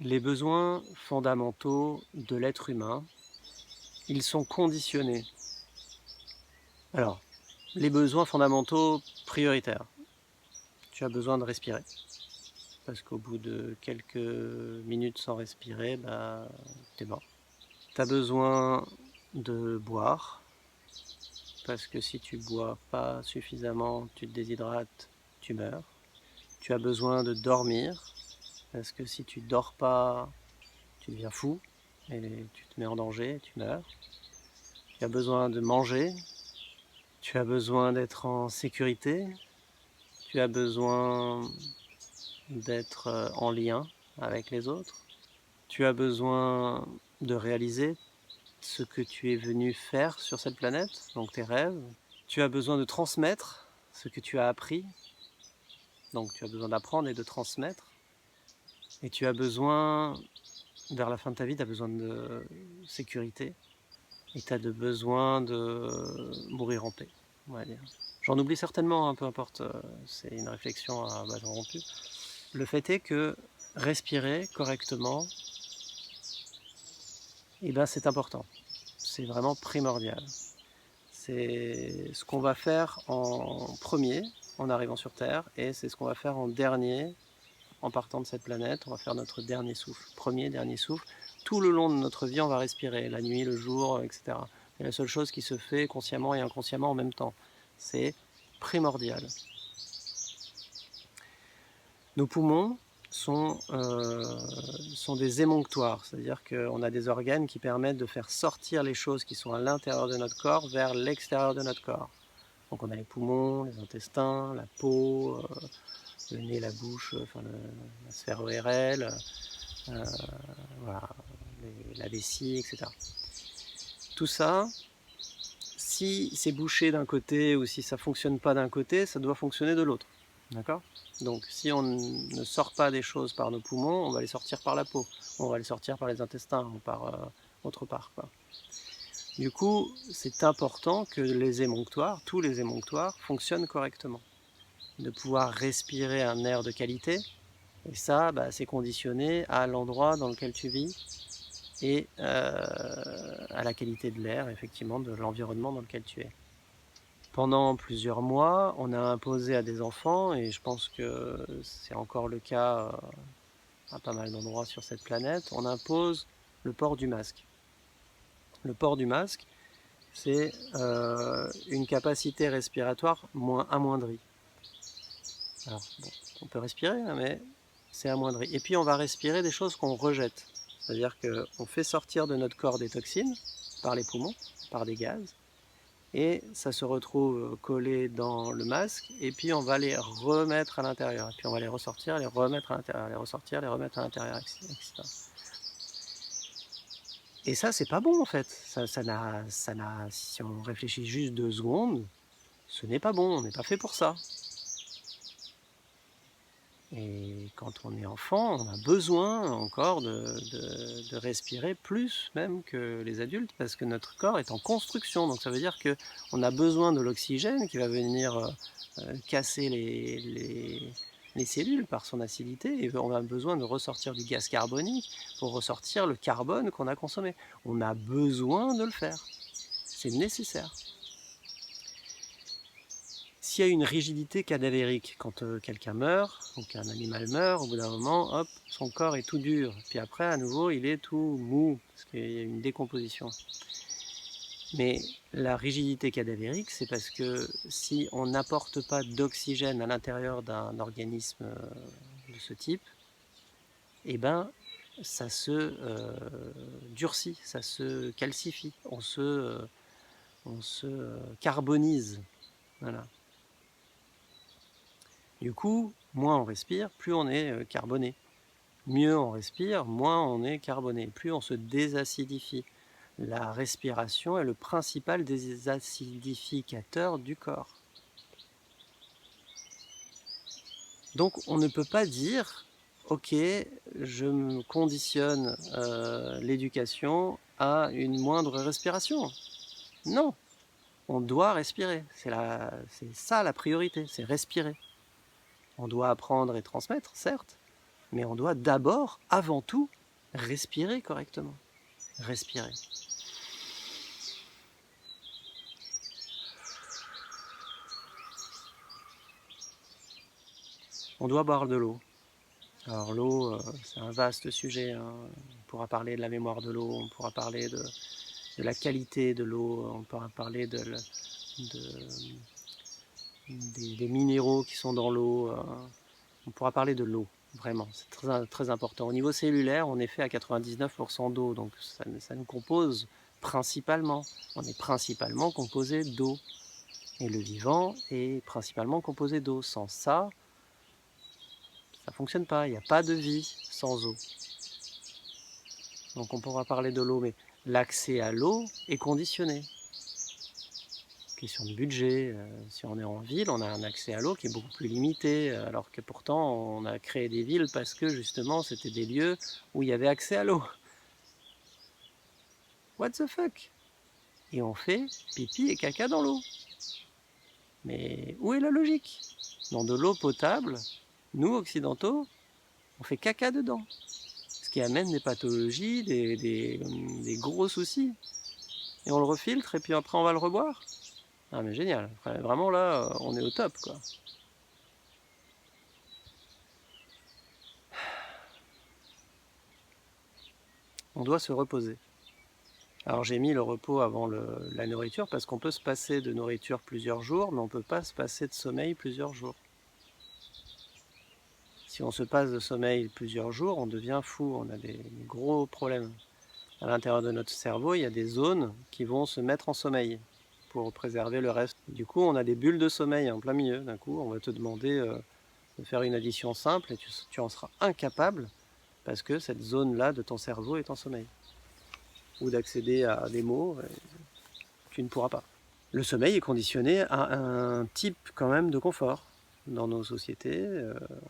Les besoins fondamentaux de l'être humain, ils sont conditionnés. Alors, les besoins fondamentaux prioritaires. Tu as besoin de respirer. Parce qu'au bout de quelques minutes sans respirer, t'es mort. Tu as besoin de boire. Parce que si tu bois pas suffisamment, tu te déshydrates, tu meurs. Tu as besoin de dormir. Parce que si tu dors pas, tu deviens fou et tu te mets en danger, tu meurs. Tu as besoin de manger, tu as besoin d'être en sécurité, tu as besoin d'être en lien avec les autres, tu as besoin de réaliser ce que tu es venu faire sur cette planète, donc tes rêves, tu as besoin de transmettre ce que tu as appris, donc tu as besoin d'apprendre et de transmettre, et tu as besoin, vers la fin de ta vie, tu as besoin de sécurité, et tu as besoin de mourir en paix, on va dire. J'en oublie certainement, peu importe, c'est une réflexion à bâton rompu. Le fait est que respirer correctement, c'est important. C'est vraiment primordial. C'est ce qu'on va faire en premier en arrivant sur Terre et c'est ce qu'on va faire en dernier en partant de cette planète. On va faire notre dernier souffle, premier, dernier souffle. Tout le long de notre vie, on va respirer, la nuit, le jour, etc. C'est la seule chose qui se fait consciemment et inconsciemment en même temps. C'est primordial. Nos poumons sont des émonctoires, c'est-à-dire qu'on a des organes qui permettent de faire sortir les choses qui sont à l'intérieur de notre corps vers l'extérieur de notre corps. Donc on a les poumons, les intestins, la peau, le nez, la bouche, la sphère ORL, voilà, la vessie, etc. Tout ça, si c'est bouché d'un côté ou si ça ne fonctionne pas d'un côté, ça doit fonctionner de l'autre. D'accord ? Donc si on ne sort pas des choses par nos poumons, on va les sortir par la peau, on va les sortir par les intestins ou par autre part, quoi. Du coup, c'est important que les émonctoires, tous les émonctoires, fonctionnent correctement. De pouvoir respirer un air de qualité, et ça, c'est conditionné à l'endroit dans lequel tu vis et à la qualité de l'air, effectivement, de l'environnement dans lequel tu es. Pendant plusieurs mois, on a imposé à des enfants, et je pense que c'est encore le cas à pas mal d'endroits sur cette planète, on impose le port du masque. Le port du masque, c'est une capacité respiratoire amoindrie. Alors, bon, on peut respirer, mais c'est amoindri. Et puis on va respirer des choses qu'on rejette. C'est-à-dire qu'on fait sortir de notre corps des toxines par les poumons, par des gaz, et ça se retrouve collé dans le masque, et puis on va les remettre à l'intérieur. Et puis on va les ressortir, les remettre à l'intérieur, les ressortir, les remettre à l'intérieur, etc. Et ça, c'est pas bon en fait. Si on réfléchit juste 2 secondes, ce n'est pas bon, on n'est pas fait pour ça. Et quand on est enfant, on a besoin encore de respirer plus même que les adultes parce que notre corps est en construction. Donc ça veut dire qu'on a besoin de l'oxygène qui va venir casser les cellules par son acidité et on a besoin de ressortir du gaz carbonique pour ressortir le carbone qu'on a consommé. On a besoin de le faire. C'est nécessaire. S'il y a une rigidité cadavérique, quand quelqu'un meurt, ou qu'un animal meurt, au bout d'un moment, hop, son corps est tout dur. Puis après, à nouveau, il est tout mou, parce qu'il y a une décomposition. Mais la rigidité cadavérique, c'est parce que si on n'apporte pas d'oxygène à l'intérieur d'un organisme de ce type, ça se durcit, ça se calcifie, on se carbonise. Voilà. Du coup, moins on respire, plus on est carboné. Mieux on respire, moins on est carboné, plus on se désacidifie. La respiration est le principal désacidificateur du corps. Donc on ne peut pas dire « Ok, je me conditionne l'éducation à une moindre respiration ». Non, on doit respirer. C'est ça la priorité, c'est respirer. On doit apprendre et transmettre, certes, Mais on doit d'abord, avant tout, respirer correctement. Respirer. On doit boire de l'eau. Alors l'eau, c'est un vaste sujet, hein. On pourra parler de la mémoire de l'eau, on pourra parler de la qualité de l'eau, on pourra parler des minéraux qui sont dans l'eau, on pourra parler de l'eau, vraiment, c'est très, très important. Au niveau cellulaire, on est fait à 99% d'eau, donc ça nous compose principalement. On est principalement composé d'eau. Et le vivant est principalement composé d'eau. Sans ça, ça ne fonctionne pas. Il n'y a pas de vie sans eau. Donc on pourra parler de l'eau, mais l'accès à l'eau est conditionné. Question de budget, si on est en ville, on a un accès à l'eau qui est beaucoup plus limité, alors que pourtant on a créé des villes parce que justement c'était des lieux où il y avait accès à l'eau. What the fuck? Et on fait pipi et caca dans l'eau. Mais où est la logique? Dans de l'eau potable, nous occidentaux, on fait caca dedans. Ce qui amène des pathologies, des gros soucis. Et on le refiltre et puis après on va le reboire. Ah mais génial, vraiment là on est au top quoi. On doit se reposer. Alors j'ai mis le repos avant la nourriture parce qu'on peut se passer de nourriture plusieurs jours, mais on ne peut pas se passer de sommeil plusieurs jours. Si on se passe de sommeil plusieurs jours, on devient fou, on a des gros problèmes. À l'intérieur de notre cerveau, il y a des zones qui vont se mettre en sommeil pour préserver le reste. Du coup, on a des bulles de sommeil en plein milieu. D'un coup, on va te demander de faire une addition simple et tu en seras incapable parce que cette zone-là de ton cerveau est en sommeil. Ou d'accéder à des mots, tu ne pourras pas. Le sommeil est conditionné à un type quand même de confort. Dans nos sociétés,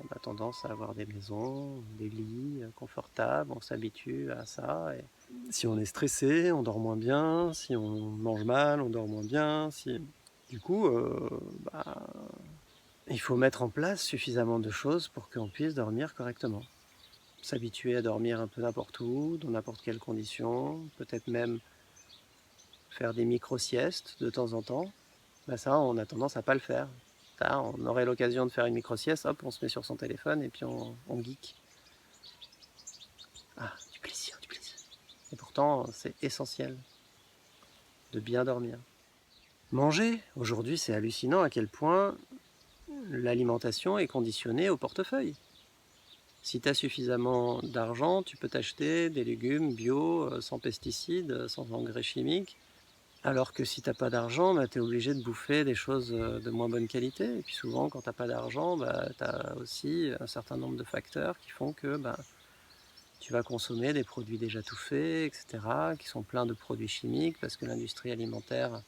on a tendance à avoir des maisons, des lits confortables, on s'habitue à ça. Et si on est stressé, on dort moins bien. Si on mange mal, on dort moins bien. Du coup, il faut mettre en place suffisamment de choses pour qu'on puisse dormir correctement. S'habituer à dormir un peu n'importe où, dans n'importe quelle condition, peut-être même faire des micro-siestes de temps en temps. Ça, on a tendance à pas le faire. Ça, on aurait l'occasion de faire une micro-sieste, hop, on se met sur son téléphone et puis on geek. Ah, du plaisir, du plaisir. Et pourtant, c'est essentiel de bien dormir. Manger, aujourd'hui, c'est hallucinant à quel point l'alimentation est conditionnée au portefeuille. Si tu as suffisamment d'argent, tu peux t'acheter des légumes bio, sans pesticides, sans engrais chimiques. Alors que si tu n'as pas d'argent, tu es obligé de bouffer des choses de moins bonne qualité. Et puis souvent, quand tu n'as pas d'argent, tu as aussi un certain nombre de facteurs qui font que tu vas consommer des produits déjà tout faits, etc., qui sont pleins de produits chimiques, parce que l'industrie alimentaire,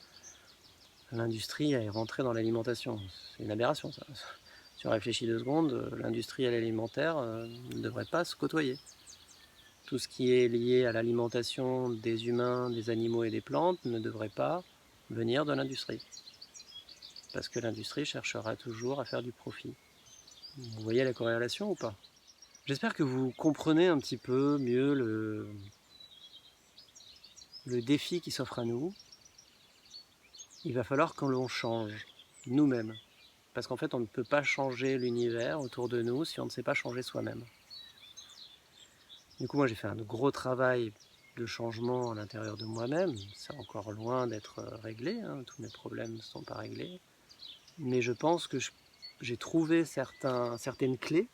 l'industrie est rentrée dans l'alimentation. C'est une aberration, ça. Si on réfléchit 2 secondes, l'industrie et l'alimentaire ne devraient pas se côtoyer. Tout ce qui est lié à l'alimentation des humains, des animaux et des plantes ne devrait pas venir de l'industrie. Parce que l'industrie cherchera toujours à faire du profit. Vous voyez la corrélation ou pas? J'espère que vous comprenez un petit peu mieux le défi qui s'offre à nous. Il va falloir que l'on change nous-mêmes. Parce qu'en fait, on ne peut pas changer l'univers autour de nous si on ne sait pas changer soi-même. Du coup, moi, j'ai fait un gros travail de changement à l'intérieur de moi-même. C'est encore loin d'être réglé, hein. Tous mes problèmes ne sont pas réglés. Mais je pense que j'ai trouvé certaines clés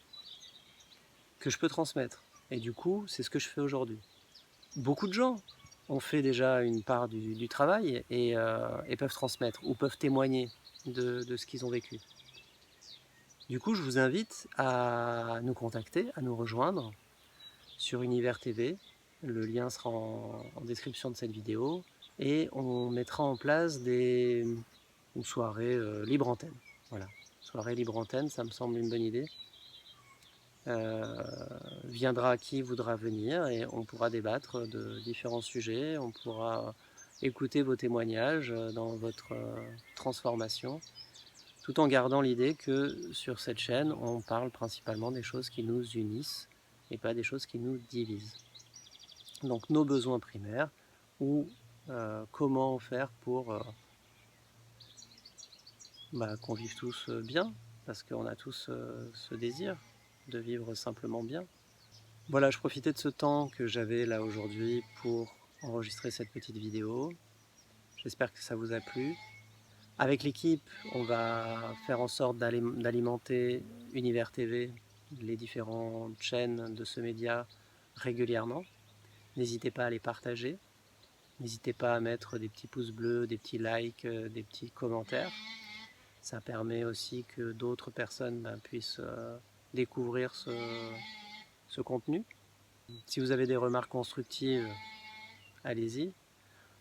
que je peux transmettre. Et du coup, c'est ce que je fais aujourd'hui. Beaucoup de gens ont fait déjà une part du travail et peuvent transmettre ou peuvent témoigner de ce qu'ils ont vécu. Du coup, je vous invite à nous contacter, à nous rejoindre sur Univers TV. Le lien sera en description de cette vidéo. Et on mettra en place une soirée libre antenne. Voilà, soirée libre antenne, ça me semble une bonne idée. Viendra qui voudra venir et on pourra débattre de différents sujets, on pourra écouter vos témoignages dans votre transformation tout en gardant l'idée que sur cette chaîne, on parle principalement des choses qui nous unissent et pas des choses qui nous divisent. Donc nos besoins primaires ou comment faire pour qu'on vive tous bien, parce qu'on a tous ce désir de vivre simplement bien. Voilà, je profitais de ce temps que j'avais là aujourd'hui pour enregistrer cette petite vidéo. J'espère que ça vous a plu. Avec l'équipe, on va faire en sorte d'alimenter Univers TV, les différentes chaînes de ce média régulièrement. N'hésitez pas à les partager. N'hésitez pas à mettre des petits pouces bleus, des petits likes, des petits commentaires. Ça permet aussi que d'autres personnes puissent découvrir ce contenu. Si vous avez des remarques constructives, allez-y.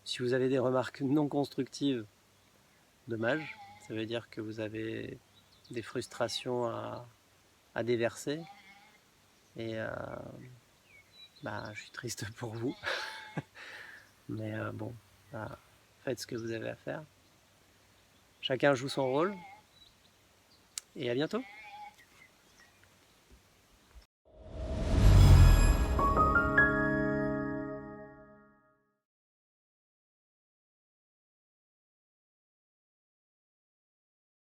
Si vous avez des remarques non constructives, dommage. Ça veut dire que vous avez des frustrations à déverser. Et je suis triste pour vous. Mais bon, faites ce que vous avez à faire. Chacun joue son rôle. Et à bientôt.